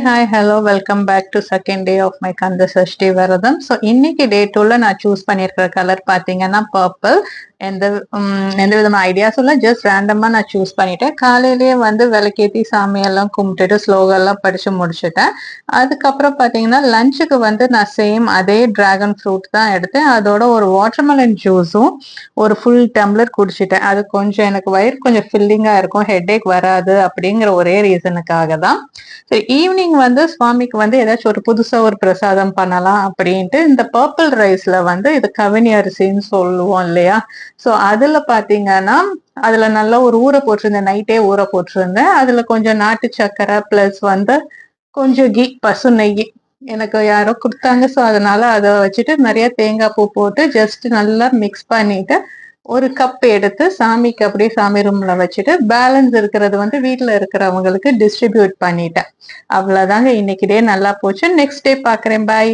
Hi hello welcome back to second day of my Kanda Sashti விரதம். So இன்னைக்கு டே டூல நான் சூஸ் பண்ணியிருக்கிற கலர் பார்த்தீங்கன்னா பர்பிள். எந்த எந்த விதமான ஐடியாஸும் இல்லை, ஜஸ்ட் ரேண்டமாக நான் சூஸ் பண்ணிட்டேன். காலையிலேயே வந்து விளக்கேற்றி சாமியெல்லாம் கும்பிட்டுட்டு ஸ்லோகெல்லாம் படித்து முடிச்சுட்டேன். அதுக்கப்புறம் பார்த்தீங்கன்னா லஞ்சுக்கு வந்து நான் சேம் அதே டிராகன் ஃப்ரூட் தான் எடுத்தேன். அதோட ஒரு வாட்டர்மெலன் ஜூஸும் ஒரு ஃபுல் டம்ளர் குடிச்சிட்டேன். அது கொஞ்சம் எனக்கு வயிறு கொஞ்சம் ஃபில்லிங்காக இருக்கும், ஹெட்டேக் வராது அப்படிங்கிற ஒரே ரீசனுக்காக தான். சரி, ஈவினிங் வந்து சுவாமிக்கு வந்து ஏதாச்சும் ஒரு புதுசா ஒரு பிரசாதம் பண்ணலாம் அப்படின்ட்டு இந்த பர்பிள் ரைஸ்ல வந்து இது கவினி அரிசின்னு சொல்லுவோம் இல்லையா. ஸோ அதுல பாத்தீங்கன்னா அதுல நல்லா ஒரு ஊற போட்டிருந்தேன், நைட்டே ஊற போட்டிருந்தேன். அதுல கொஞ்சம் நாட்டு சக்கரை பிளஸ் வந்து கொஞ்சம் கீ, பசு நெய் எனக்கு யாரோ கொடுத்தாங்க. ஸோ அதனால அதை வச்சுட்டு நிறைய தேங்காய் பூ போட்டு ஜஸ்ட் நல்லா மிக்ஸ் பண்ணிட்டு ஒரு கப் எடுத்து சாமிக்கு அப்படியே சாமி ரூம்ல வச்சுட்டு பேலன்ஸ் இருக்கிறது வந்து வீட்டுல இருக்கிறவங்களுக்கு டிஸ்ட்ரிபியூட் பண்ணிட்டேன். அவ்வளவுதாங்க, இன்னைக்கு டே நல்லா போச்சு. நெக்ஸ்ட் டே பாக்குறேன். பாய்.